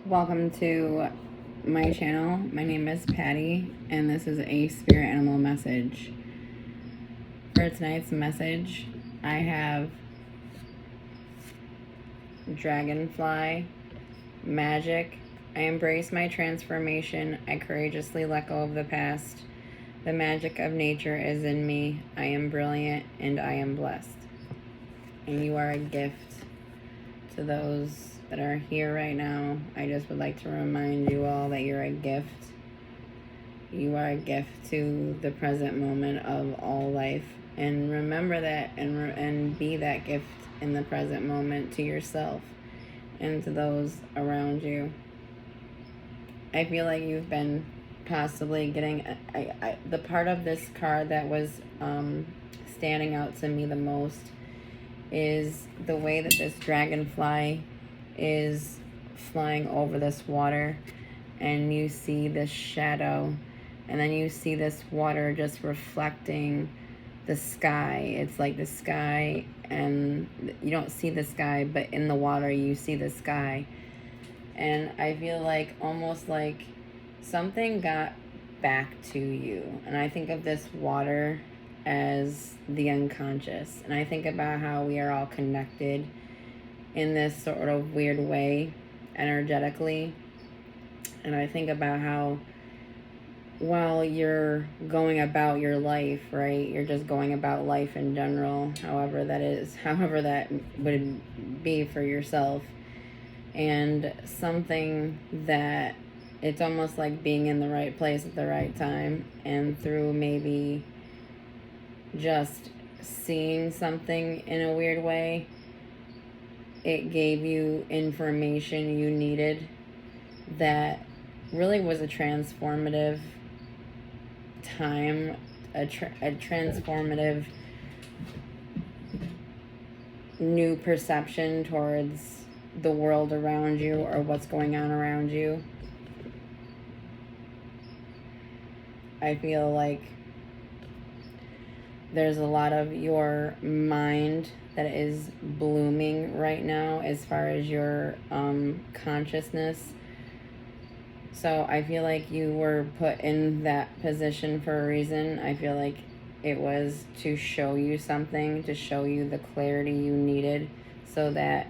Welcome to my channel. My name is Patty, and this is a spirit animal message. For tonight's message, I have dragonfly, magic. I embrace my transformation. I courageously let go of the past. The magic of nature is in me. I am brilliant and I am blessed. And you are a gift to those that are here right now. I just would like to remind you all that you're a gift. You are a gift to the present moment of all life. And remember that and be that gift in the present moment to yourself and to those around you. I feel like you've been possibly getting the part of this card that was standing out to me the most is the way that this dragonfly is flying over this water, and you see this shadow, and then you see this water just reflecting the sky. It's like the sky, and you don't see the sky, but in the water you see the sky. And I feel like almost like something got back to you. And I think of this water as the unconscious. And I think about how we are all connected in this sort of weird way, energetically. And I think about how while you're going about your life, right, you're just going about life in general, however that would be for yourself. And something that it's almost like being in the right place at the right time, and through maybe just seeing something in a weird way, it gave you information you needed that really was a transformative time, a transformative new perception towards the world around you or what's going on around you. I feel like there's a lot of your mind that is blooming right now as far as your consciousness. So I feel like you were put in that position for a reason. I feel like it was to show you something, to show you the clarity you needed, so that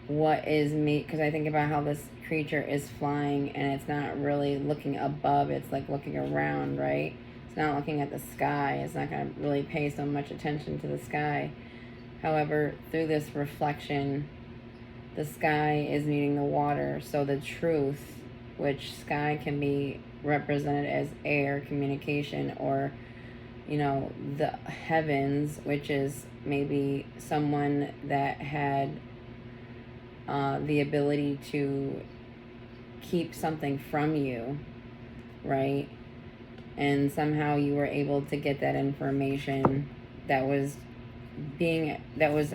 what is me, because I think about how this creature is flying and it's not really looking above, it's like looking around, right? It's not looking at the sky. It's not going to really pay so much attention to the sky. However, through this reflection, the sky is meeting the water. So the truth, which sky can be represented as air, communication, or, you know, the heavens, which is maybe someone that had the ability to keep something from you, right? And somehow you were able to get that information that was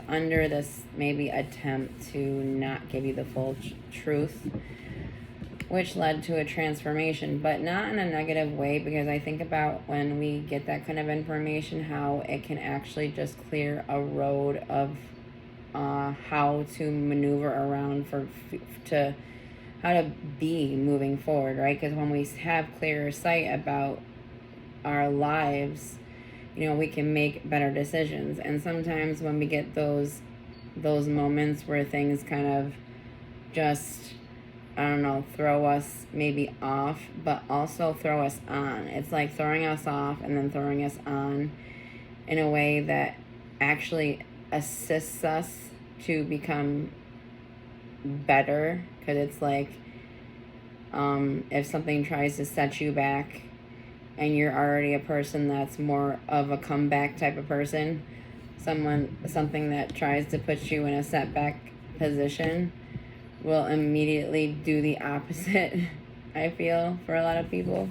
under this maybe attempt to not give you the full truth, which led to a transformation, but not in a negative way, because I think about when we get that kind of information, how it can actually just clear a road of how to maneuver around to how to be moving forward, right? Because when we have clearer sight about our lives, you know, we can make better decisions. And sometimes when we get those moments where things kind of just, I don't know, throw us maybe off, but also throw us on. It's like throwing us off and then throwing us on in a way that actually assists us to become better. Because it's like if something tries to set you back and you're already a person that's more of a comeback type of person, something that tries to put you in a setback position will immediately do the opposite. I feel, for a lot of people.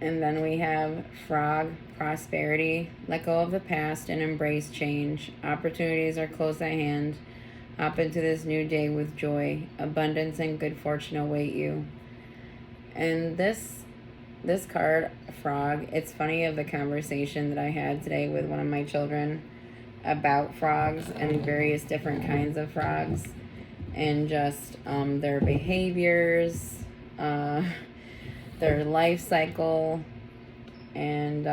And then we have frog, prosperity, let go of the past and embrace change. Opportunities are close at hand. Hop into this new day with joy. Abundance and good fortune await you. And this card, frog, it's funny of the conversation that I had today with one of my children. about frogs and various different kinds of frogs, and just their behaviors, their life cycle, and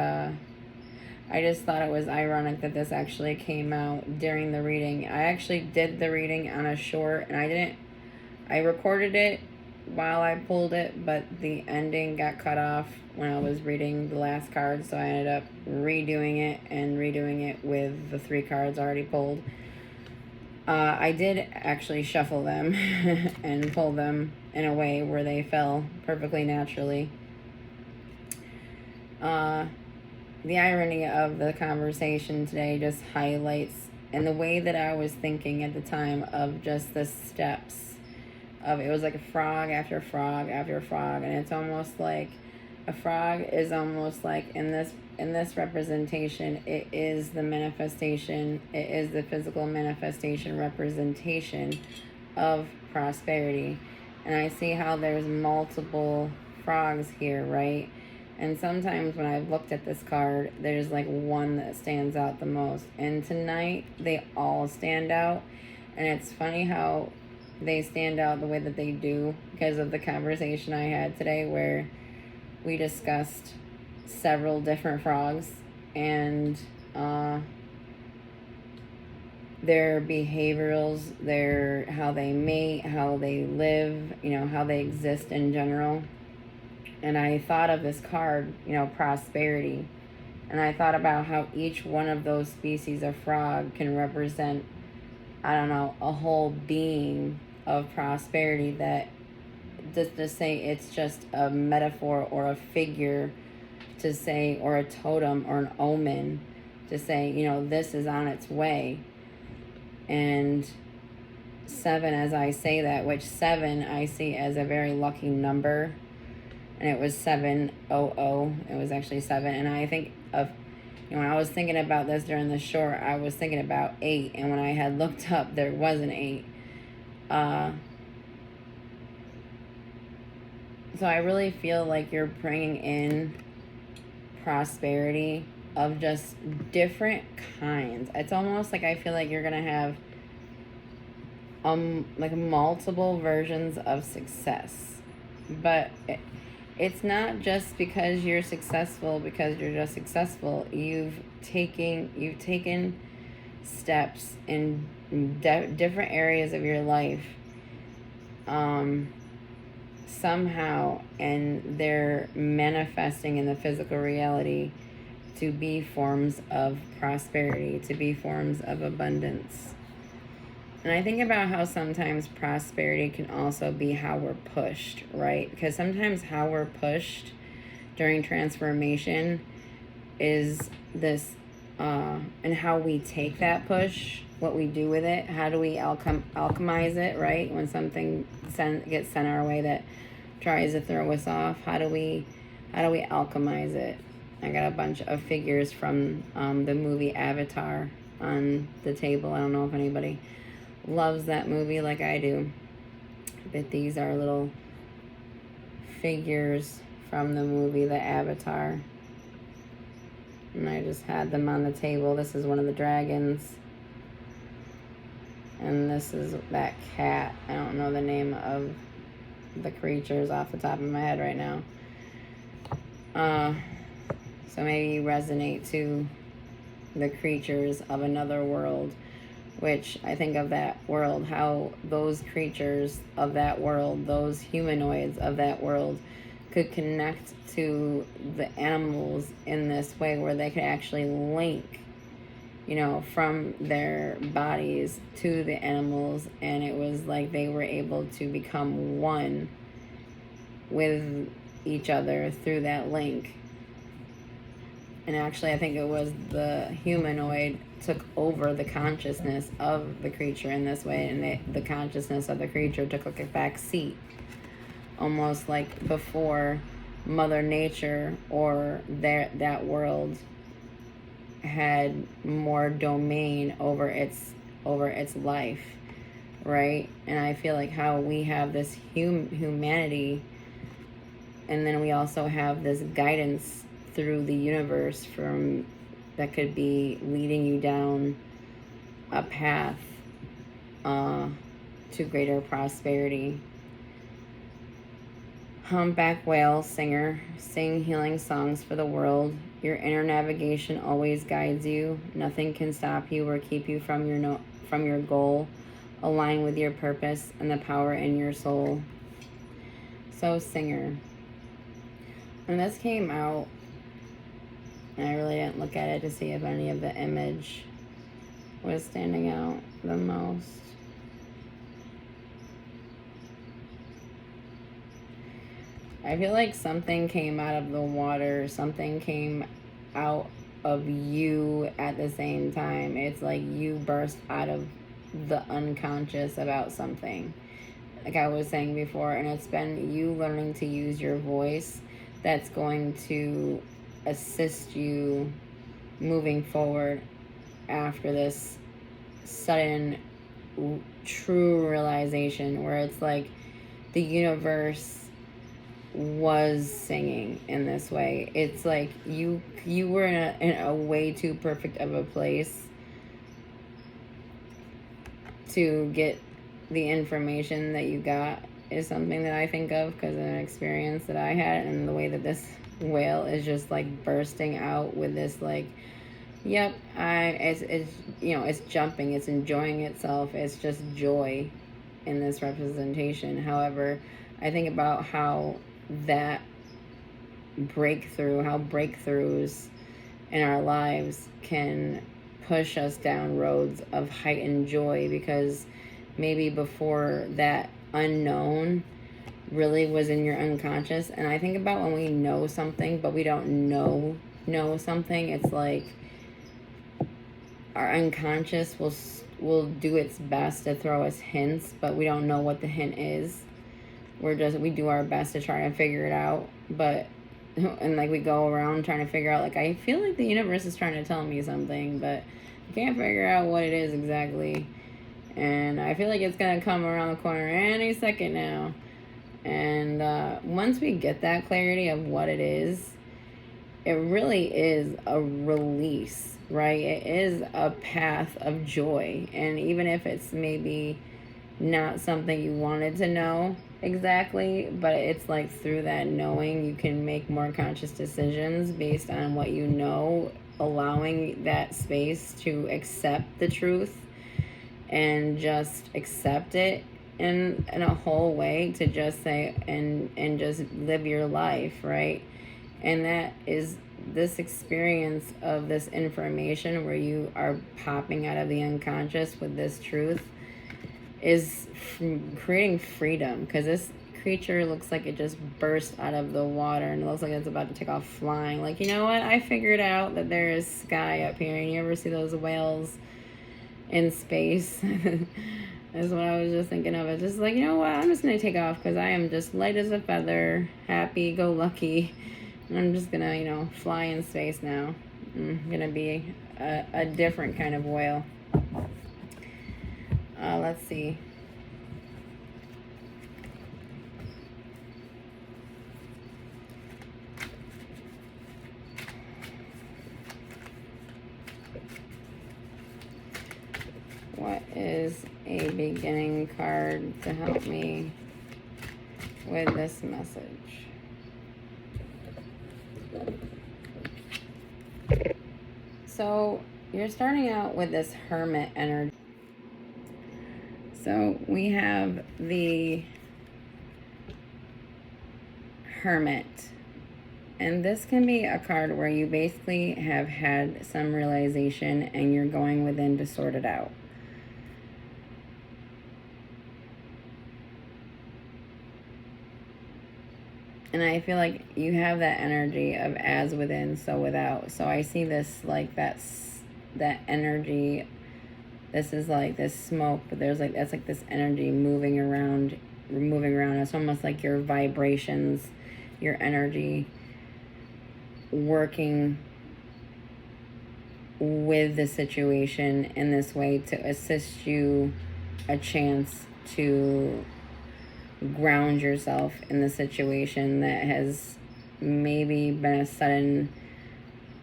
I just thought it was ironic that this actually came out during the reading. I actually did the reading on a short, and I recorded it while I pulled it, but the ending got cut off when I was reading the last card, so I ended up redoing it with the 3 cards already pulled. I did actually shuffle them and pull them in a way where they fell perfectly naturally. The irony of the conversation today just highlights, and the way that I was thinking at the time, of just the steps of, it was like a frog after frog after frog, and it's almost like a frog is almost like in this representation, it is the manifestation, it is the physical manifestation representation of prosperity. And I see how there's multiple frogs here, right? And sometimes when I've looked at this card, there's like one that stands out the most. And tonight, they all stand out. And it's funny how they stand out the way that they do because of the conversation I had today, where we discussed several different frogs and their behaviorals, how they mate, how they live, how they exist in general. And I thought of this card, prosperity. And I thought about how each one of those species of frog can represent, a whole being of prosperity, that just to say it's just a metaphor or a figure to say, or a totem or an omen to say, this is on its way. And 7, as I say that, which 7 I see as a very lucky number, and it was 700. It was actually 7. And I think of, when I was thinking about this during the short, I was thinking about 8. And when I had looked up, there was an 8. So I really feel like you're bringing in prosperity of just different kinds. It's almost like I feel like you're going to have like multiple versions of success. But it's not just because you're successful because you're just successful. You've taken steps in different areas of your life somehow, and they're manifesting in the physical reality to be forms of prosperity, to be forms of abundance. And I think about how sometimes prosperity can also be how we're pushed, right? Because sometimes how we're pushed during transformation is this, and how we take that push, what we do with it, how do we alchemize it, right? When something gets sent our way that tries to throw us off, how do we alchemize it? I got a bunch of figures from the movie Avatar on the table. I don't know if anybody loves that movie like I do, but these are little figures from the movie The Avatar, and I just had them on the table. This is one of the dragons, and this is that cat. I don't know the name of the creatures off the top of my head right now, so maybe you resonate to the creatures of another world, which I think of that world, how those creatures of that world, those humanoids of that world, could connect to the animals in this way where they could actually link, from their bodies to the animals, and it was like they were able to become one with each other through that link. And actually, I think it was the humanoid took over the consciousness of the creature in this way, and the consciousness of the creature took a back seat, almost like before Mother Nature or that world had more domain over its life, right? And I feel like how we have this humanity, and then we also have this guidance through the universe that could be leading you down a path to greater prosperity. Humpback whale singer, sing healing songs for the world. Your inner navigation always guides you. Nothing can stop you or keep you from your goal. Align with your purpose and the power in your soul. So, singer. And this came out, and I really didn't look at it to see if any of the image was standing out the most. I feel like something came out of the water, something came out of you at the same time. It's like you burst out of the unconscious about something, like I was saying before, and it's been you learning to use your voice that's going to assist you moving forward after this sudden true realization where it's like the universe was singing in this way. It's like you were in a way too perfect of a place to get the information that you got, is something that I think of because of an experience that I had, and the way that this whale is just like bursting out with this like, yep, it's you know, it's jumping, it's enjoying itself, it's just joy in this representation. However, I think about how that how breakthroughs in our lives can push us down roads of heightened joy, because maybe before that unknown really was in your unconscious. And I think about when we know something but we don't know something, it's like our unconscious will do its best to throw us hints, but we don't know what the hint is. We do our best to try to figure it out, but and like we go around trying to figure out, like, I feel like the universe is trying to tell me something, but I can't figure out what it is exactly. And I feel like it's gonna come around the corner any second now. And once we get that clarity of what it is, it really is a release, right? It is a path of joy. And even if it's maybe not something you wanted to know exactly, but it's like through that knowing you can make more conscious decisions based on what you know, allowing that space to accept the truth and just accept it in a whole way, to just say and just live your life, right? And that is this experience of this information where you are popping out of the unconscious with this truth is creating freedom, because this creature looks like it just burst out of the water and it looks like it's about to take off flying. Like, you know what? I figured out that there is sky up here, and you ever see those whales in space? That's what I was just thinking of. It's just like, you know what? I'm just going to take off because I am just light as a feather, happy, go lucky. And I'm just going to, you know, fly in space now. I'm going to be a different kind of whale. Let's see. What is a beginning card to help me with this message? So you're starting out with this Hermit energy. So we have the Hermit. And this can be a card where you basically have had some realization and you're going within to sort it out. And I feel like you have that energy of as within, so without. So I see this like that energy. This is like this smoke, but there's like, that's like this energy moving around. It's almost like your vibrations, your energy working with the situation in this way to assist you a chance to ground yourself in the situation that has maybe been a sudden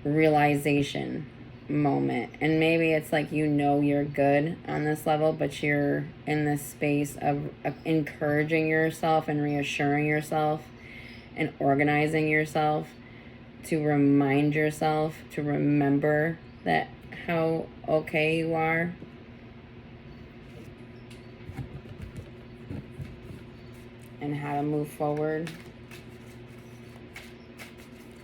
realization moment. And maybe it's like, you know, you're good on this level, but you're in this space of encouraging yourself and reassuring yourself and organizing yourself to remind yourself to remember that how okay you are. And how to move forward.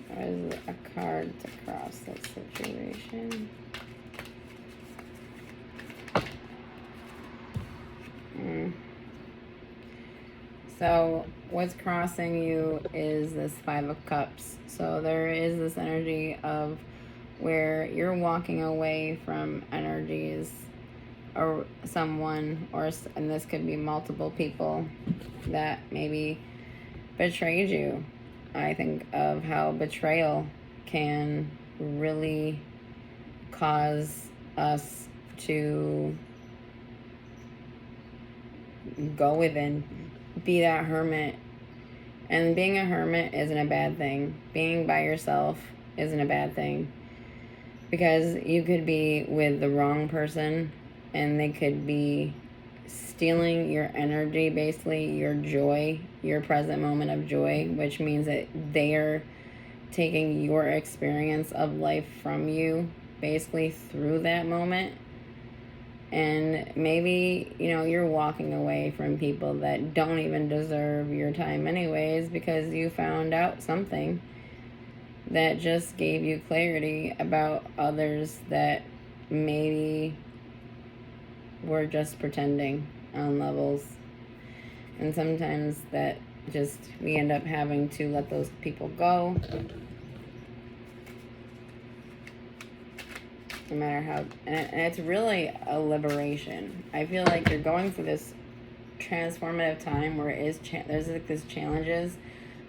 What is a card to cross that situation? So what's crossing you is this Five of Cups. So there is this energy of where you're walking away from energies or someone, and this could be multiple people that maybe betrayed you. I think of how betrayal can really cause us to go within, be that hermit. And being a hermit isn't a bad thing. Being by yourself isn't a bad thing. Because you could be with the wrong person and they could be stealing your energy, basically your joy, your present moment of joy, which means that they're taking your experience of life from you, basically through that moment. And maybe, you know, you're walking away from people that don't even deserve your time anyways, because you found out something that just gave you clarity about others that maybe were just pretending on levels. And sometimes that just, we end up having to let those people go. No matter how, and it's really a liberation. I feel like you're going through this transformative time where it is there's like these challenges,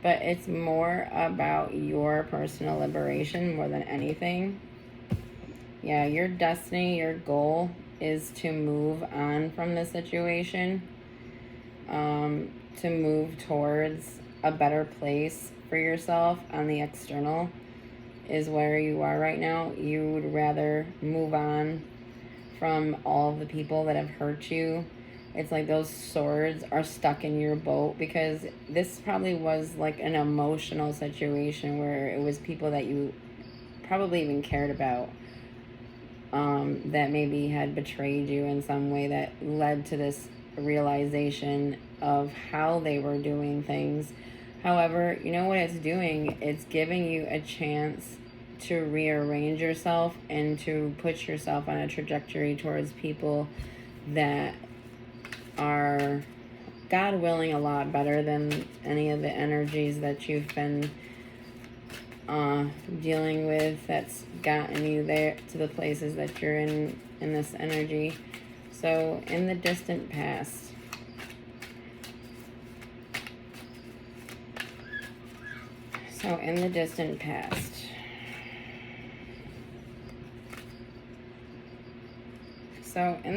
but it's more about your personal liberation more than anything. Yeah, your destiny, your goal is to move on from the situation, to move towards a better place for yourself on the external is where you are right now. You would rather move on from all of the people that have hurt you. It's like those swords are stuck in your boat, because this probably was like an emotional situation where it was people that you probably even cared about, that maybe had betrayed you in some way, that led to this realization of how they were doing things. However, you know what it's doing? It's giving you a chance to rearrange yourself and to put yourself on a trajectory towards people that are, God willing, a lot better than any of the energies that you've been dealing with that's gotten you there to the places that you're in this energy. So in the distant past, So in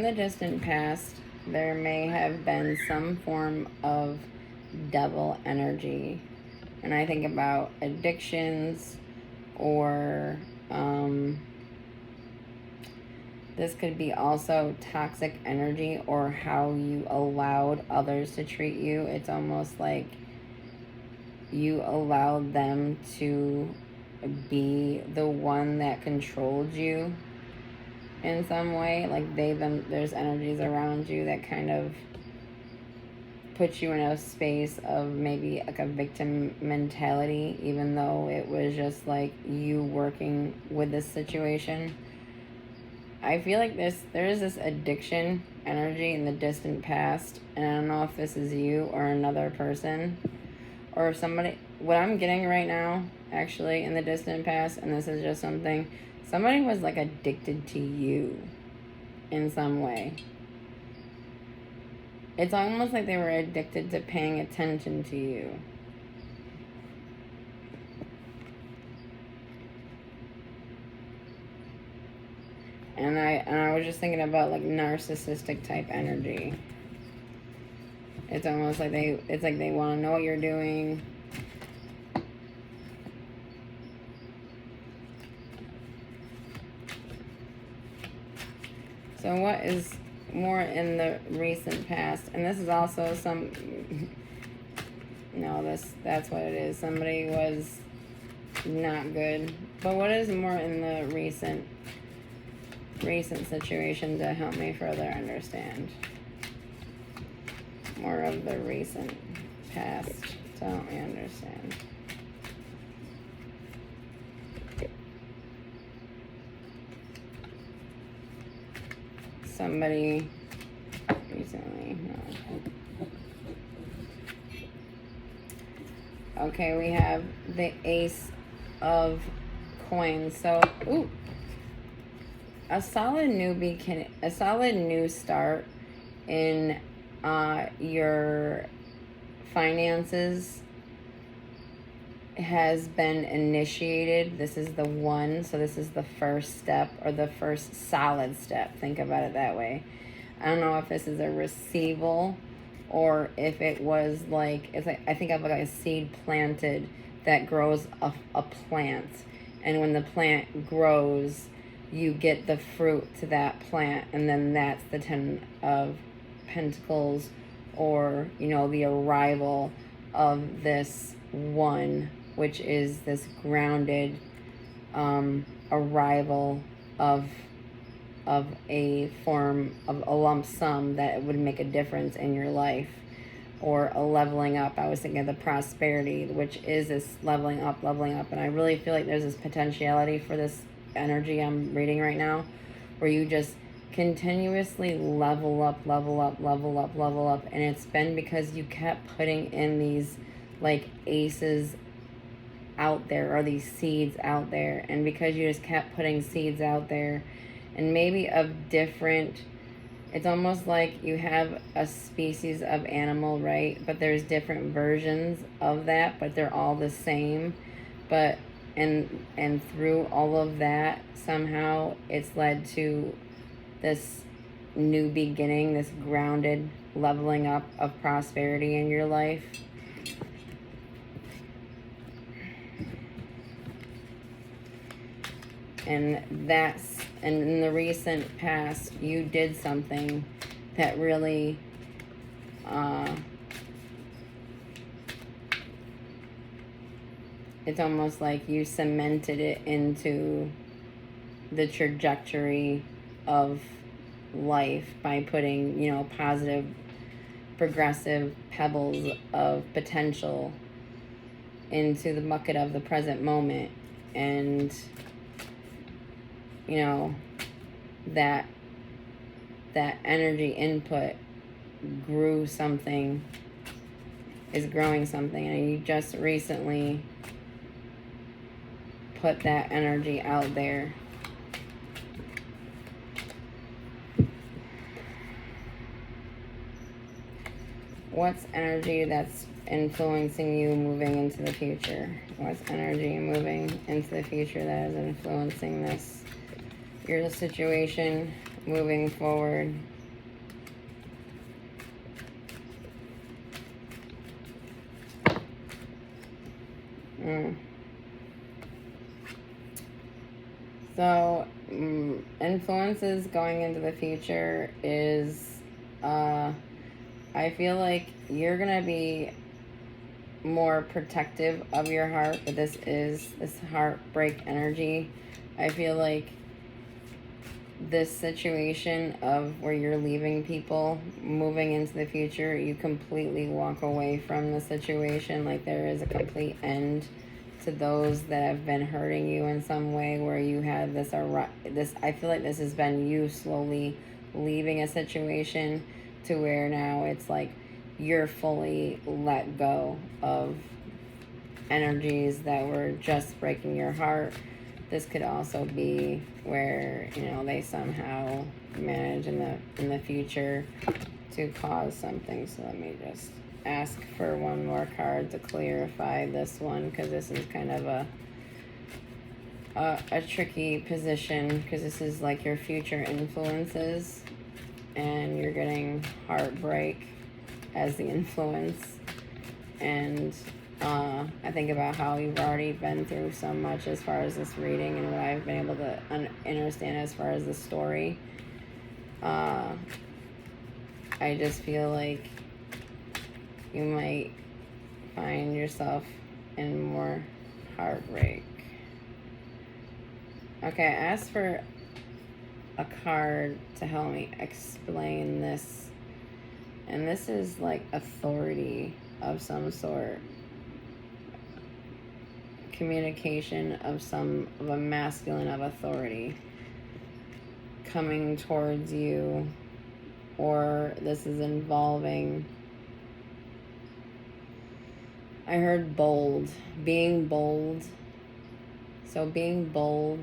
the distant past, there may have been some form of devil energy. And I think about addictions, or this could be also toxic energy, or how you allowed others to treat you. It's almost like you allowed them to be the one that controlled you in some way. Like there's energies around you that kind of put you in a space of maybe like a victim mentality, even though it was just like you working with this situation. I feel like there is this addiction energy in the distant past, and I don't know if this is you or another person, or if somebody, what I'm getting right now, actually, in the distant past, and this is just something, somebody was like addicted to you in some way. It's almost like they were addicted to paying attention to you. And I was just thinking about like narcissistic type energy. It's almost like they want to know what you're doing. So what is more in the recent past? And this is also some, no, that's what it is. Somebody was not good. But what is more in the recent situation to help me further understand more of the recent past to help me understand? Somebody recently, no. Okay, we have the Ace of Coins. So, ooh, a solid new start in your finances has been initiated. This is the one, so this is the first step, or the first solid step. Think about it that way. I don't know if this is a receival or if it was like, it's like, I think of like a seed planted that grows a plant, and when the plant grows, you get the fruit to that plant, and then that's the 10 of Pentacles, or, you know, the arrival of this one, which is this grounded arrival of a form of a lump sum that would make a difference in your life, or a leveling up. I was thinking of the prosperity, which is this leveling up, and I really feel like there's this potentiality for this energy I'm reading right now, where you just continuously level up, and it's been because you kept putting in these like aces out there, or these seeds out there, and because you just kept putting seeds out there, and maybe of different, it's almost like you have a species of animal, right? But there's different versions of that, but they're all the same. But and through all of that, somehow it's led to this new beginning, this grounded leveling up of prosperity in your life. And in the recent past, you did something that really it's almost like you cemented it into the trajectory of life by putting, you know, positive, progressive pebbles of potential into the bucket of the present moment. And you know, that energy input grew something, is growing something, and you just recently put that energy out there. What's energy that's influencing you moving into the future? What's energy moving into the future that is influencing this? Your situation moving forward. So, influences going into the future is, I feel like you're going to be more protective of your heart, but this is this heartbreak energy. I feel like this situation of where you're leaving people, moving into the future, you completely walk away from the situation. Like there is a complete end to those that have been hurting you in some way, where you had this, I feel like this has been you slowly leaving a situation to where now it's like you're fully let go of energies that were just breaking your heart. This could also be where, you know, they somehow manage in the future to cause something. So let me just ask for one more card to clarify this one, because this is kind of a tricky position, because this is like your future influences, and you're getting heartbreak as the influence. And I think about how you've already been through so much as far as this reading, and what I've been able to understand as far as the story. I just feel like you might find yourself in more heartbreak. Okay, I asked for a card to help me explain this. And this is like authority of some sort. Communication of a masculine of authority coming towards you, or this is involving, I heard bold, being bold. So being bold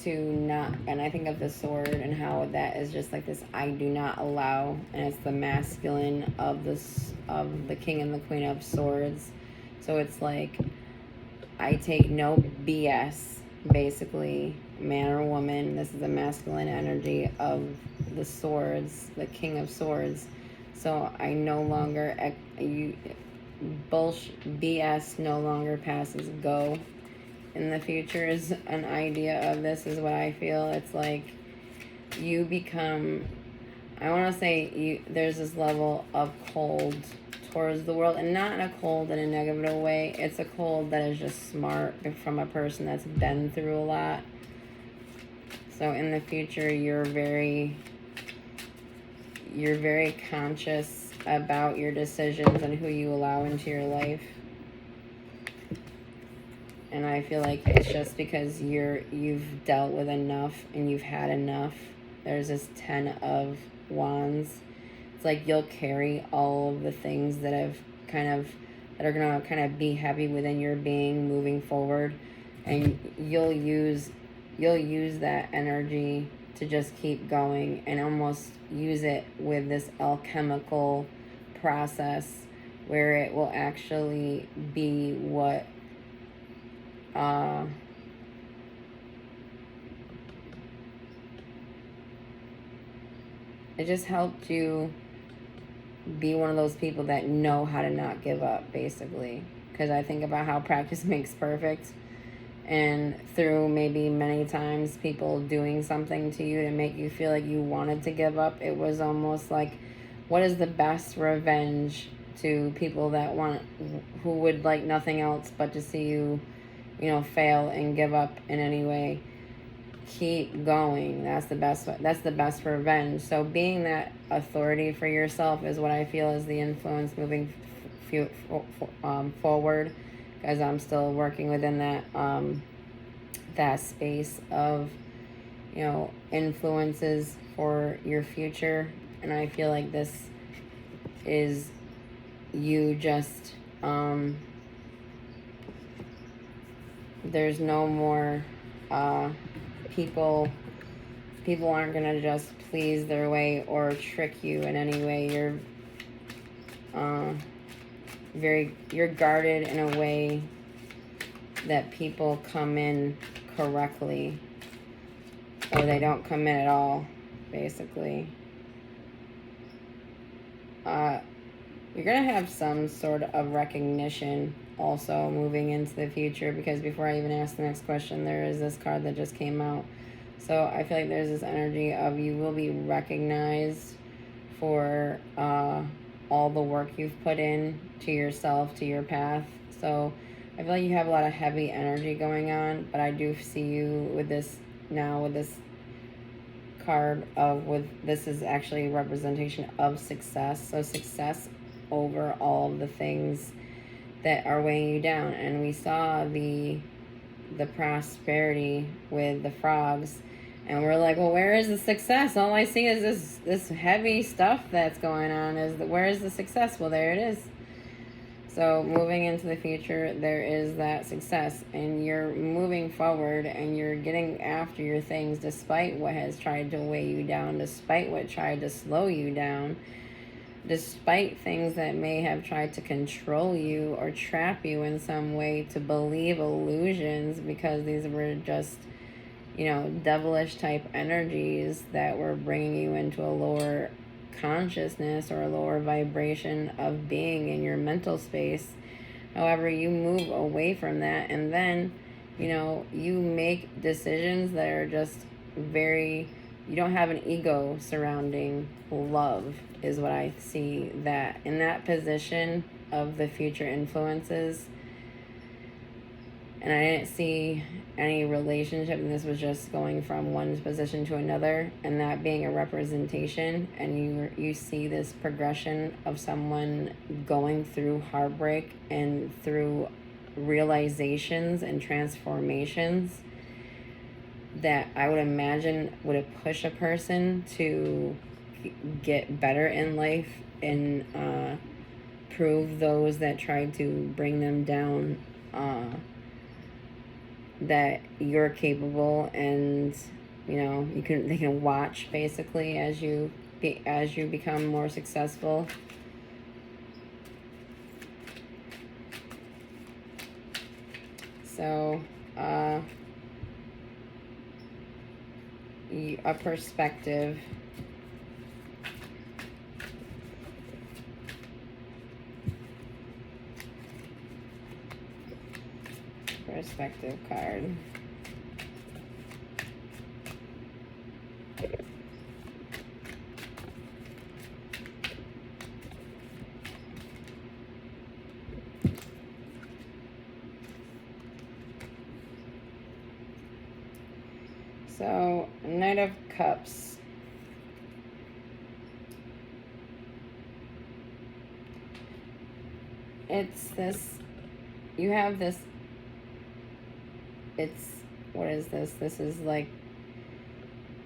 to not, and I think of the sword and how that is just like this I do not allow, and it's the masculine of this, of the king and the queen of swords. So it's like I take no BS, basically, man or woman. This is the masculine energy of the swords, the king of swords. So I no longer, bullshit, BS no longer passes go. In the future is an idea of this is what I feel. It's like you become, I want to say there's this level of cold towards the world, and not in a cold in a negative way. It's a cold that is just smart from a person that's been through a lot. So in the future, you're very conscious about your decisions and who you allow into your life. And I feel like it's just because you've dealt with enough and you've had enough. There's this 10 of Wands. It's like you'll carry all of the things that are gonna kind of be heavy within your being moving forward, and you'll use that energy to just keep going and almost use it with this alchemical process where it will actually be what it just helped you be one of those people that know how to not give up, basically. Because I think about how practice makes perfect, and through maybe many times people doing something to you to make you feel like you wanted to give up, it was almost like, what is the best revenge to people who would like nothing else but to see you, fail and give up in any way? Keep going. That's the best revenge. So being that authority for yourself is what I feel is the influence moving forward, because I'm still working within that space of influences for your future. And I feel like this is you just there's no more people aren't gonna just please their way or trick you in any way. You're guarded in a way that people come in correctly, or they don't come in at all, basically. You're gonna have some sort of recognition also moving into the future, because before I even ask the next question, there is this card that just came out. So I feel like there's this energy of you will be recognized for all the work you've put in to yourself, to your path. So I feel like you have a lot of heavy energy going on, but I do see you with this card this is actually a representation of success. So success over all the things that are weighing you down. And we saw the prosperity with the frogs, and we're like, well, where is the success? All I see is this heavy stuff that's going on. Where is the success? Well, there it is. So moving into the future, there is that success, and you're moving forward and you're getting after your things despite what has tried to weigh you down, despite what tried to slow you down, despite things that may have tried to control you or trap you in some way to believe illusions, because these were just, devilish type energies that were bringing you into a lower consciousness or a lower vibration of being in your mental space. However, you move away from that, and then, you make decisions that are just very you don't have an ego surrounding love, is what I see. That in that position of the future influences, and I didn't see any relationship, and this was just going from one position to another, and that being a representation, and you see this progression of someone going through heartbreak and through realizations and transformations that I would imagine would push a person to get better in life and prove those that tried to bring them down that you're capable, and they can watch basically as you become more successful. So a perspective. Perspective card. So, Knight of Cups. It's this, you have this, what is this? This is like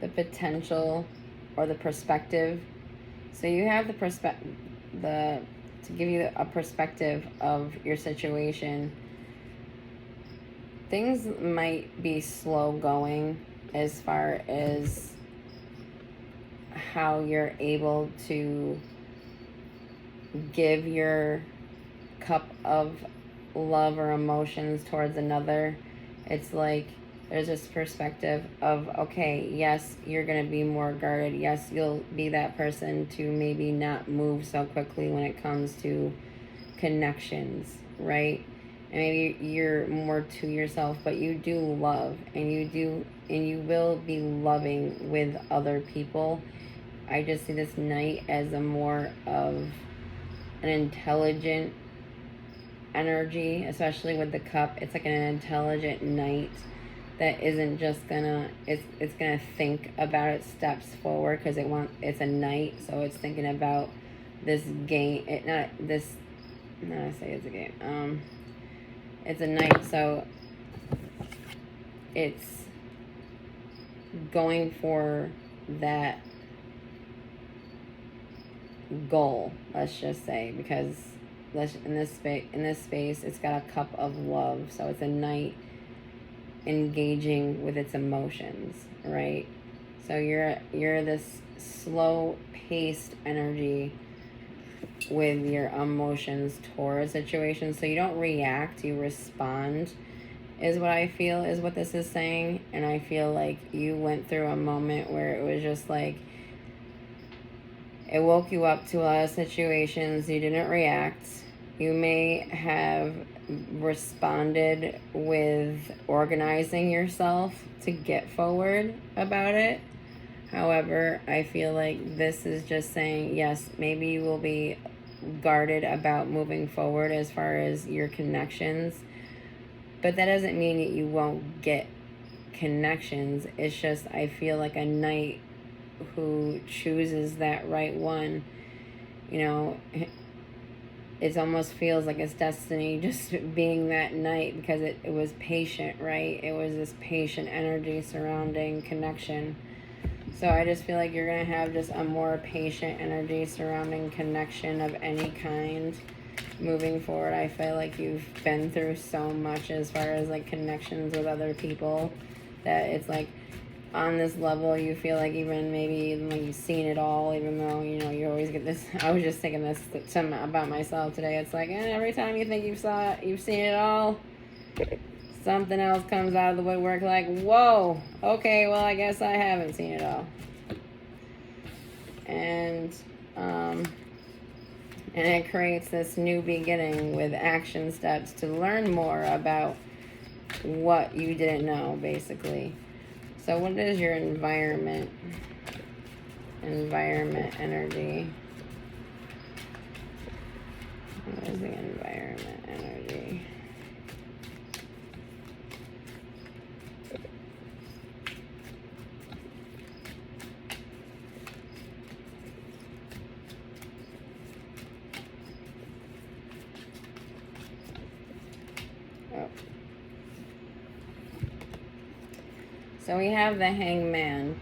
the potential or the perspective. So you have the to give you a perspective of your situation. Things might be slow going as far as how you're able to give your cup of love or emotions towards another. It's like there's this perspective of, okay, yes, you're going to be more guarded. Yes, you'll be that person to maybe not move so quickly when it comes to connections, right? And maybe you're more to yourself, but you do love, and you will be loving with other people. I just see this Knight as a more of an intelligent energy, especially with the cup. It's like an intelligent Knight that isn't just gonna, it's gonna think about its steps forward, because it's a Knight, so it's thinking about this game. I say it's a game. It's a Knight, so it's going for that goal, let's just say, because in this space it's got a cup of love, so it's a Knight engaging with its emotions, right? So you're this slow paced energy with your emotions toward a situation, so you don't react, you respond, is what I feel is what this is saying. And I feel like you went through a moment where it was just like it woke you up to a lot of situations. You didn't react. You may have responded with organizing yourself to get forward about it. However, I feel like this is just saying, yes, maybe you will be guarded about moving forward as far as your connections, but that doesn't mean that you won't get connections. It's just, I feel like a Knight who chooses that right one, it almost feels like it's destiny just being that Knight, because it was patient, right? It was this patient energy surrounding connection. So I just feel like you're going to have just a more patient energy surrounding connection of any kind moving forward. I feel like you've been through so much as far as like connections with other people, that it's like on this level you feel like even like you've seen it all, even though you always get this. I was just thinking this about myself today. It's like, every time you think you've seen it all, something else comes out of the woodwork, like, whoa, okay, well, I guess I haven't seen it all. And it creates this new beginning with action steps to learn more about what you didn't know, basically. So what is your environment? environment energy. What is the environment energy? Oh. So we have the Hangman,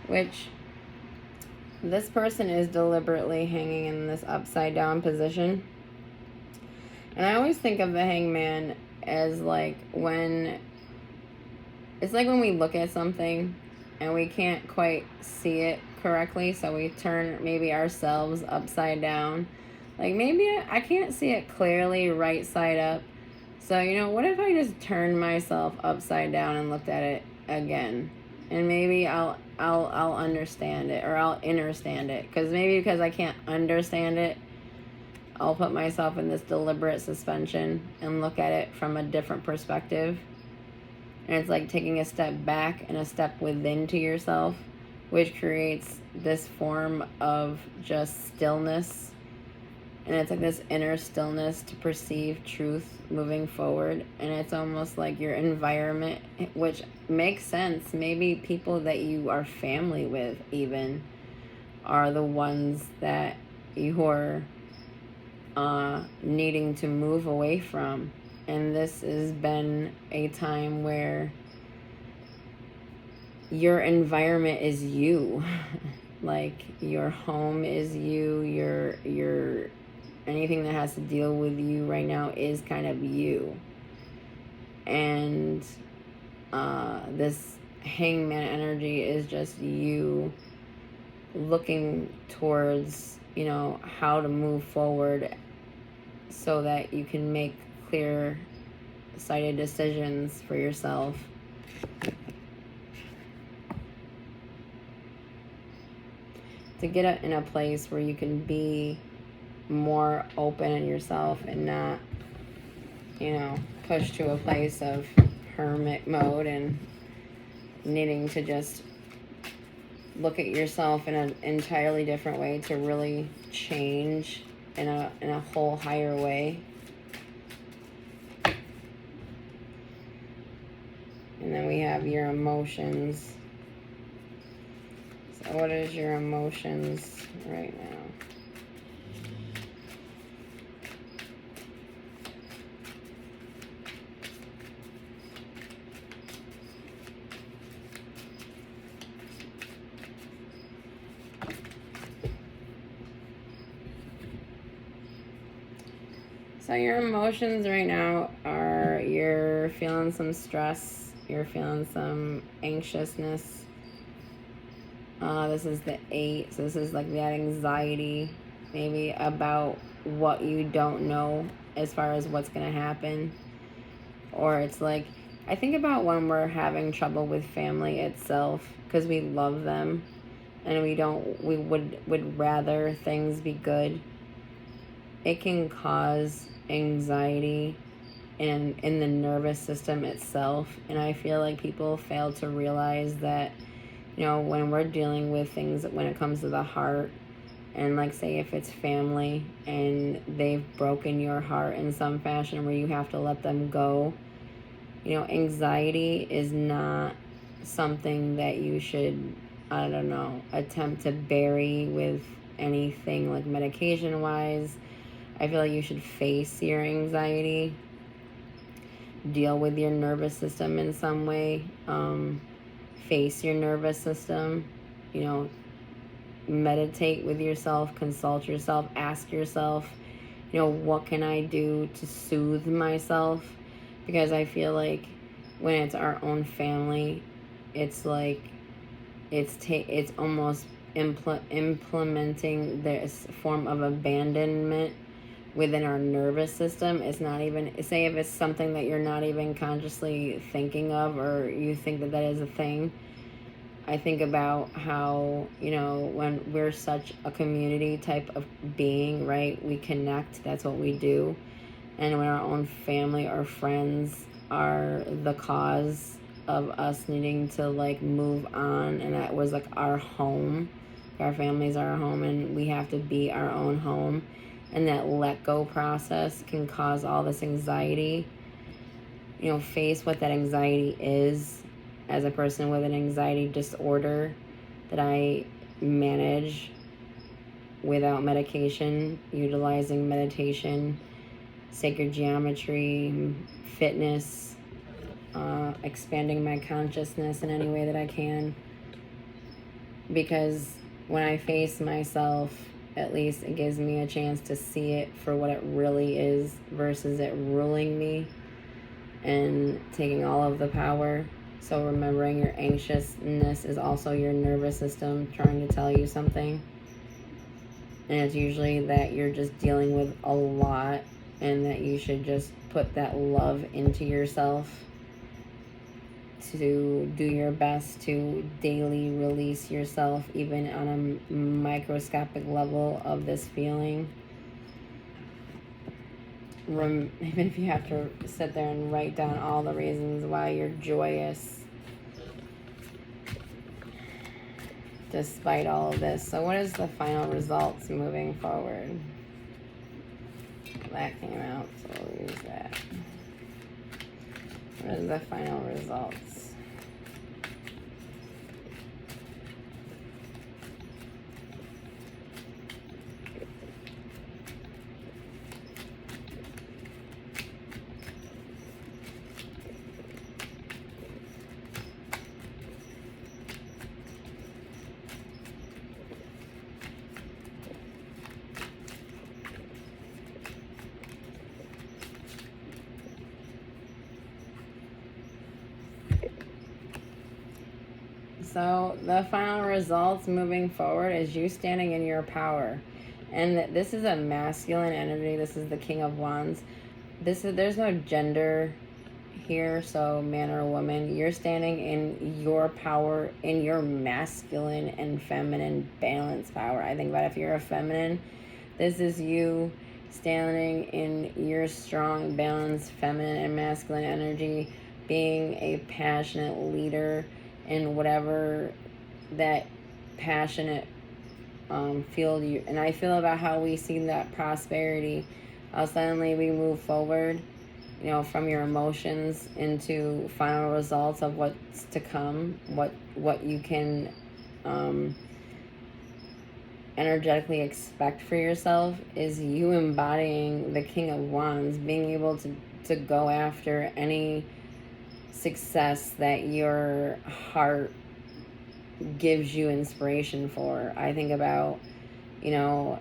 which this person is deliberately hanging in this upside down position. And I always think of the Hangman as like when it's like when we look at something and we can't quite see it correctly, so we turn maybe ourselves upside down. Like maybe I can't see it clearly right side up. So, you know, what if I just turned myself upside down and looked at it again? And maybe I'll understand it, or I'll understand it. Because I can't understand it, I'll put myself in this deliberate suspension and look at it from a different perspective. And it's like taking a step back and a step within to yourself, which creates this form of just stillness. And it's like this inner stillness to perceive truth moving forward. And it's almost like your environment, which makes sense. Maybe people that you are family with even are the ones that you're needing to move away from. And this has been a time where your environment is you. Like your home is you, your anything that has to deal with you right now is kind of you. And this Hangman energy is just you looking towards, you know, how to move forward so that you can make clear-sighted decisions for yourself. To get in a place where you can be more open in yourself and not, you know, push to a place of hermit mode and needing to just look at yourself in an entirely different way to really change in a whole higher way. And then we have your emotions. So what is your emotions right now? So your emotions right now are, you're feeling some stress, you're feeling some anxiousness. This is the 8, so this is like that anxiety, maybe about what you don't know as far as what's going to happen. Or it's like, I think about when we're having trouble with family itself, because we love them and we would rather things be good. It can cause anxiety in the nervous system itself. And I feel like people fail to realize that, you know, when we're dealing with things when it comes to the heart, and like say if it's family and they've broken your heart in some fashion where you have to let them go, you know, anxiety is not something that you should, I don't know, attempt to bury with anything like medication wise. I feel like you should face your anxiety, deal with your nervous system in some way, face your nervous system, you know, meditate with yourself, consult yourself, ask yourself, you know, what can I do to soothe myself? Because I feel like when it's our own family, it's like it's almost implementing this form of abandonment within our nervous system. It's not even, say if it's something that you're not even consciously thinking of, or you think that is a thing. I think about how, you know, when we're such a community type of being, right? We connect, that's what we do. And when our own family or friends are the cause of us needing to like move on, and that was like our home, Our families are our home, and we have to be our own home. And that let go process can cause all this anxiety. You know, face what that anxiety is. As a person with an anxiety disorder that I manage without medication, utilizing meditation, sacred geometry, fitness, expanding my consciousness in any way that I can. Because when I face myself, at least it gives me a chance to see it for what it really is versus it ruling me and taking all of the power. So remembering your anxiousness is also your nervous system trying to tell you something. And it's usually that you're just dealing with a lot and that you should just put that love into yourself to do your best to daily release yourself, even on a microscopic level, of this feeling. Even if you have to sit there and write down all the reasons why you're joyous despite all of this. So what is the final results moving forward? That came out, so we'll use that. What is the final results? So the final results moving forward is you standing in your power. And this is a masculine energy. This is the King of Wands. There's no gender here, so man or woman. You're standing in your power, in your masculine and feminine balance power. I think about if you're a feminine, this is you standing in your strong, balanced, feminine and masculine energy, being a passionate leader in whatever that passionate field you. And I feel about how we see that prosperity. Suddenly we move forward, you know, from your emotions into final results of what's to come, what you can energetically expect for yourself is you embodying the King of Wands, being able to go after any success that your heart gives you inspiration for. I think about, you know,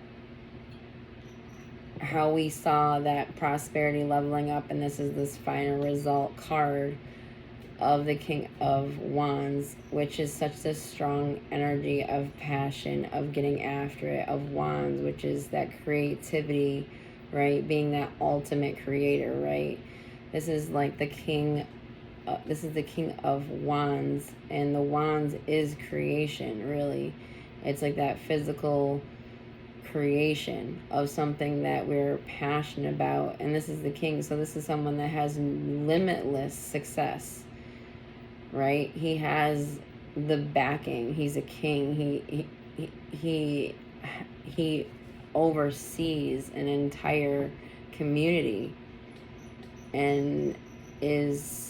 how we saw that prosperity leveling up, and this is this final result card of the King of Wands, which is such a strong energy of passion, of getting after it, of Wands, which is that creativity, right? Being that ultimate creator, right? This is like the king. This is the King of Wands, and the Wands is creation, really. It's like that physical creation of something that we're passionate about, and this is the King. So this is someone that has limitless success, right? He has the backing. He's a king. He oversees an entire community and is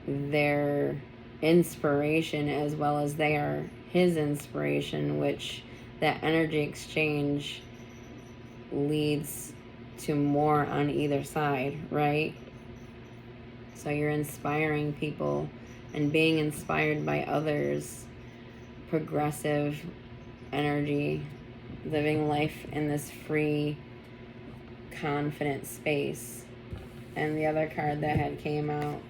their inspiration as well as they are his inspiration, which that energy exchange leads to more on either side, right? So you're inspiring people and being inspired by others, progressive energy, living life in this free, confident space. And the other card that had came out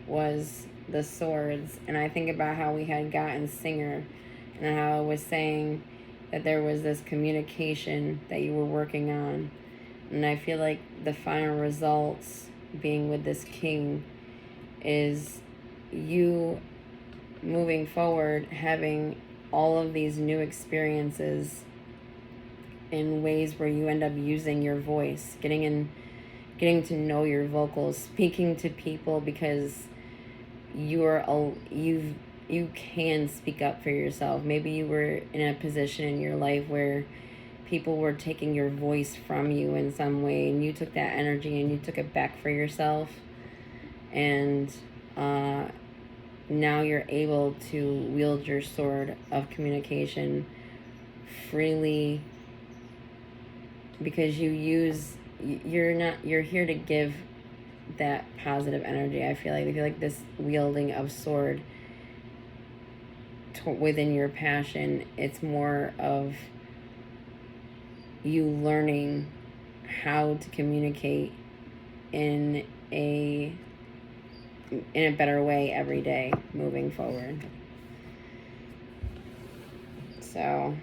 was the Swords, and I think about how we had gotten Singer and how I was saying that there was this communication that you were working on, and I feel like the final results being with this King is you moving forward, having all of these new experiences in ways where you end up using your voice, getting to know your vocals, speaking to people, because you've you can speak up for yourself. Maybe you were in a position in your life where people were taking your voice from you in some way, and you took that energy and you took it back for yourself. And now you're able to wield your sword of communication freely, because you're here to give that positive energy. I feel like this wielding of sword within your passion, it's more of you learning how to communicate in a better way every day moving forward. So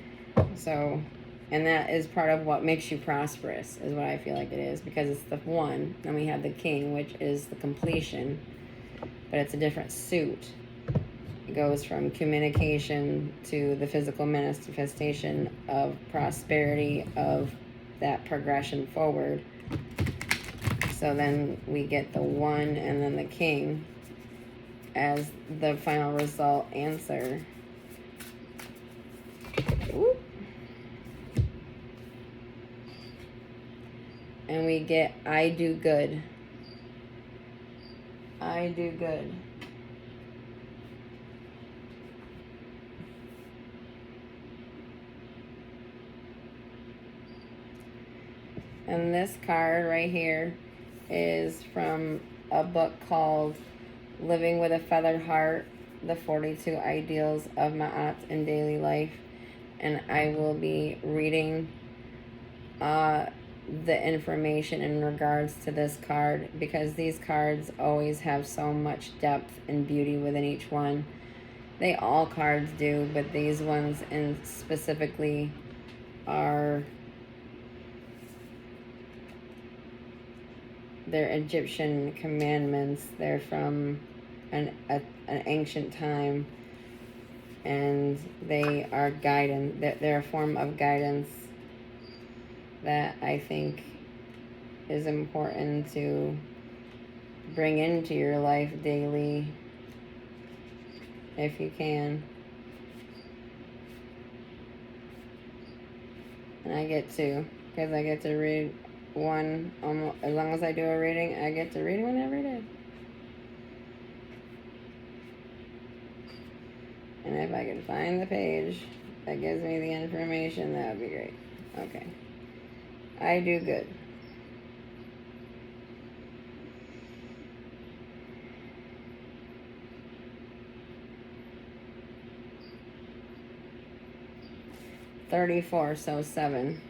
and that is part of what makes you prosperous, is what I feel like it is, because it's the one. Then we have the king, which is the completion, but it's a different suit. It goes from communication to the physical manifestation of prosperity, of that progression forward. So then we get the one and then the king as the final result answer. Ooh. And we get I do good. I do good. And this card right here is from a book called Living with a Feathered Heart, the 42 Ideals of Ma'at in Daily Life. And I will be reading the information in regards to this card, because these cards always have so much depth and beauty within each one. They all cards do, but these ones in specifically are, they're Egyptian commandments. They're from an ancient time, and they are guidance. They're a form of guidance that I think is important to bring into your life daily if you can. And I get to, because I get to read one, almost, as long as I do a reading, I get to read one every day. And if I can find the page that gives me the information, that would be great. Okay. I do good. $34, so 7.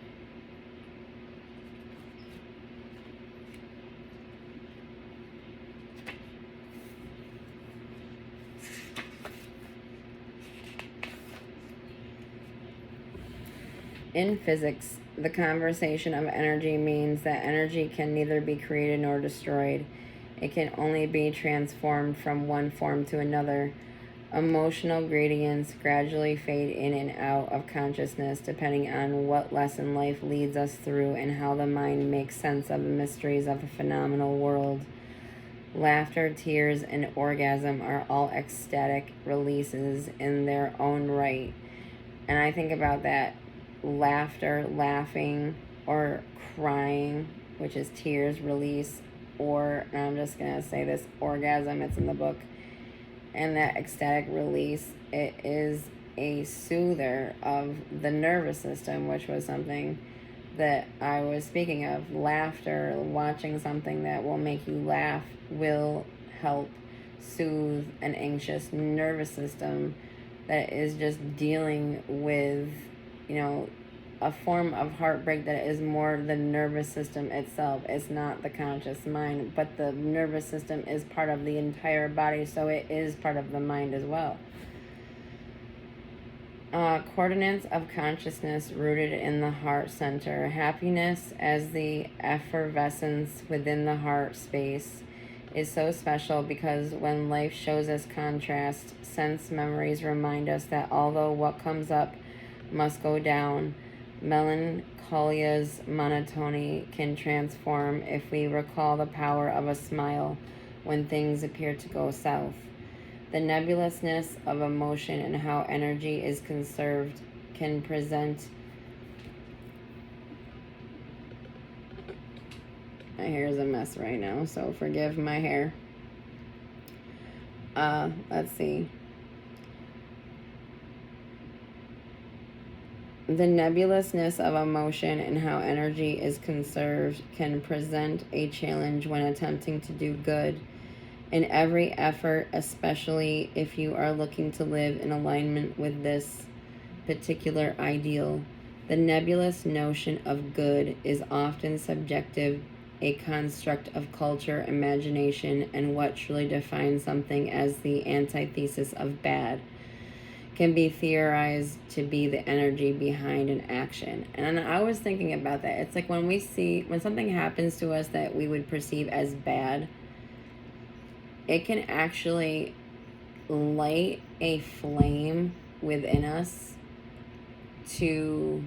In physics, the conservation of energy means that energy can neither be created nor destroyed. It can only be transformed from one form to another. Emotional gradients gradually fade in and out of consciousness depending on what lesson life leads us through and how the mind makes sense of the mysteries of the phenomenal world. Laughter, tears, and orgasm are all ecstatic releases in their own right. And I think about that. Laughter, laughing, or crying, which is tears release, or, and I'm just going to say this, orgasm, it's in the book, and that ecstatic release, it is a soother of the nervous system, which was something that I was speaking of. Laughter, watching something that will make you laugh, will help soothe an anxious nervous system that is just dealing with, you know, a form of heartbreak that is more the nervous system itself. It's not the conscious mind, but the nervous system is part of the entire body, so it is part of the mind as well. Coordinates of consciousness rooted in the heart center. Happiness as the effervescence within the heart space is so special because when life shows us contrast, sense memories remind us that although what comes up must go down, melancholia's monotony can transform if we recall the power of a smile when things appear to go south. The nebulousness of emotion and how energy is conserved can present. My hair is a mess right now, so forgive my hair. Let's see. The nebulousness of emotion and how energy is conserved can present a challenge when attempting to do good. In every effort, especially if you are looking to live in alignment with this particular ideal, the nebulous notion of good is often subjective, a construct of culture, imagination, and what truly defines something as the antithesis of bad can be theorized to be the energy behind an action. And I was thinking about that. It's like when something happens to us that we would perceive as bad, it can actually light a flame within us to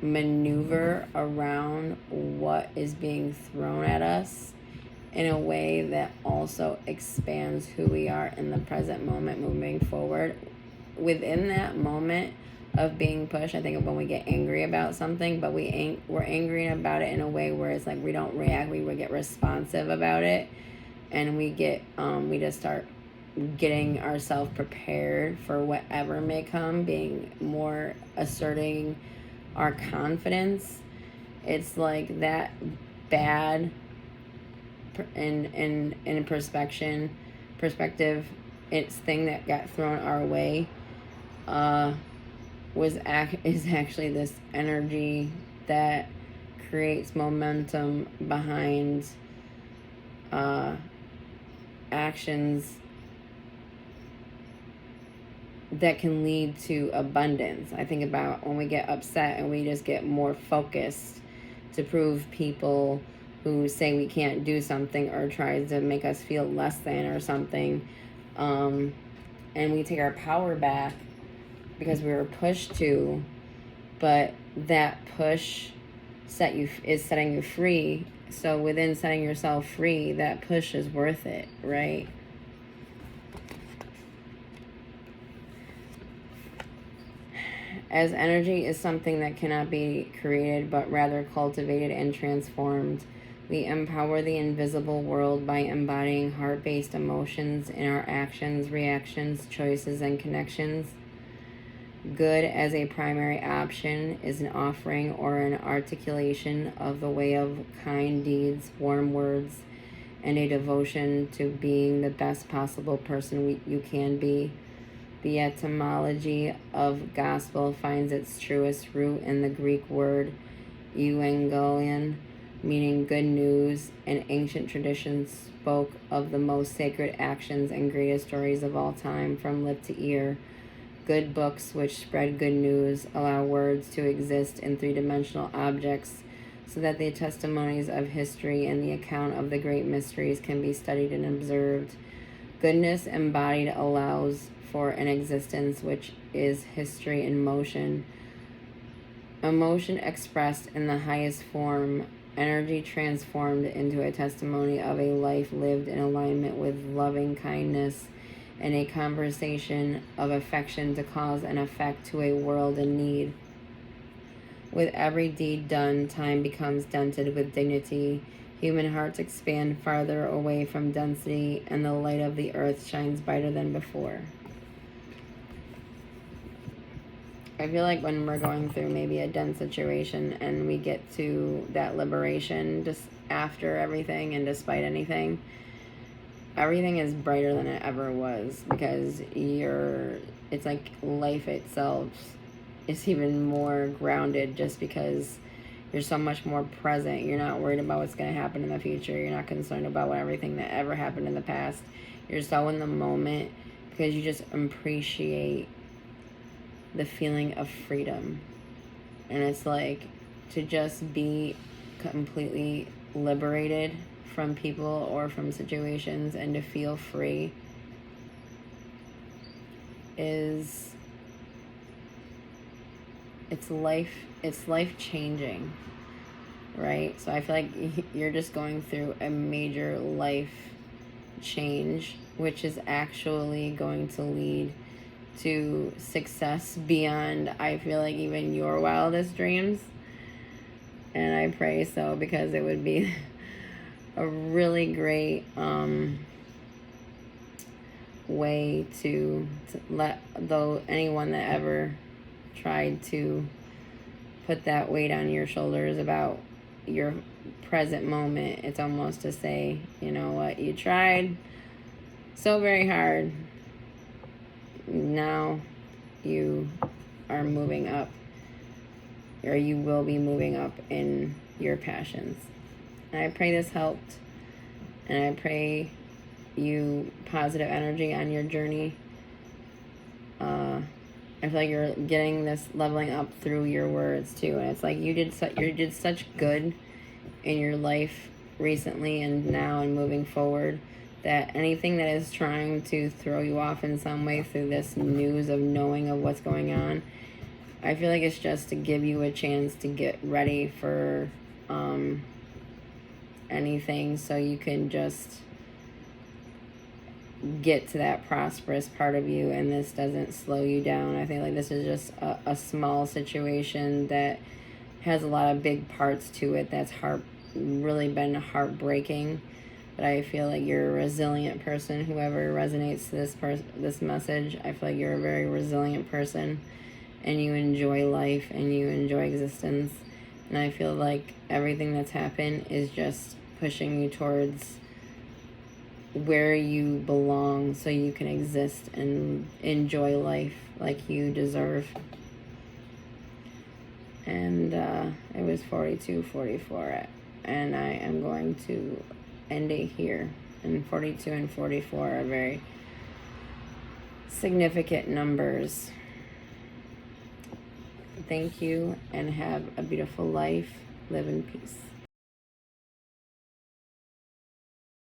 maneuver around what is being thrown at us in a way that also expands who we are in the present moment moving forward. Within that moment of being pushed, I think of when we get angry about something, but we're angry about it in a way where it's like we don't react, we would get responsive about it, and we just start getting ourselves prepared for whatever may come, being more asserting our confidence. It's like that bad in perspective, it's thing that got thrown our way is actually this energy that creates momentum behind actions that can lead to abundance. I think about when we get upset and we just get more focused to prove people who say we can't do something or tries to make us feel less than or something, and we take our power back because we were pushed to, but that push is setting you free. So within setting yourself free, that push is worth it, right? As energy is something that cannot be created but rather cultivated and transformed, we empower the invisible world by embodying heart-based emotions in our actions, reactions, choices, and connections. Good as a primary option is an offering or an articulation of the way of kind deeds, warm words, and a devotion to being the best possible person you can be. The etymology of gospel finds its truest root in the Greek word euangelion, meaning good news, and ancient traditions spoke of the most sacred actions and greatest stories of all time from lip to ear. Good books which spread good news allow words to exist in three-dimensional objects so that the testimonies of history and the account of the great mysteries can be studied and observed. Goodness embodied allows for an existence which is history in motion. Emotion expressed in the highest form, energy transformed into a testimony of a life lived in alignment with loving kindness, and a conversation of affection to cause an effect to a world in need. With every deed done, time becomes dented with dignity. Human hearts expand farther away from density, and the light of the earth shines brighter than before. I feel like when we're going through maybe a dense situation and we get to that liberation just after everything and despite anything, everything is brighter than it ever was, because it's like life itself is even more grounded just because you're so much more present. You're not worried about what's going to happen in the future. You're not concerned about everything that ever happened in the past. You're so in the moment because you just appreciate the feeling of freedom. And it's like to just be completely liberated from people or from situations and to feel free it's life changing, right? So I feel like you're just going through a major life change, which is actually going to lead to success beyond, I feel like, even your wildest dreams. And I pray so, because it would be a really great way to let anyone that ever tried to put that weight on your shoulders about your present moment, it's almost to say, you know what, you tried so very hard, now you are moving up, or you will be moving up in your passions. And I pray this helped, and I pray you positive energy on your journey. I feel like you're getting this leveling up through your words too, and it's like you did such good in your life recently and now and moving forward, that anything that is trying to throw you off in some way through this news of knowing of what's going on, I feel like it's just to give you a chance to get ready for anything, so you can just get to that prosperous part of you, and this doesn't slow you down. I think like this is just a small situation that has a lot of big parts to it that's really been heartbreaking. But I feel like you're a resilient person. Whoever resonates to this message, I feel like you're a very resilient person, and you enjoy life and you enjoy existence. And I feel like everything that's happened is just pushing you towards where you belong, so you can exist and enjoy life like you deserve. And it was 42:44, and I am going to end it here. And 42 and 44 are very significant numbers. Thank you, and have a beautiful life. Live in peace.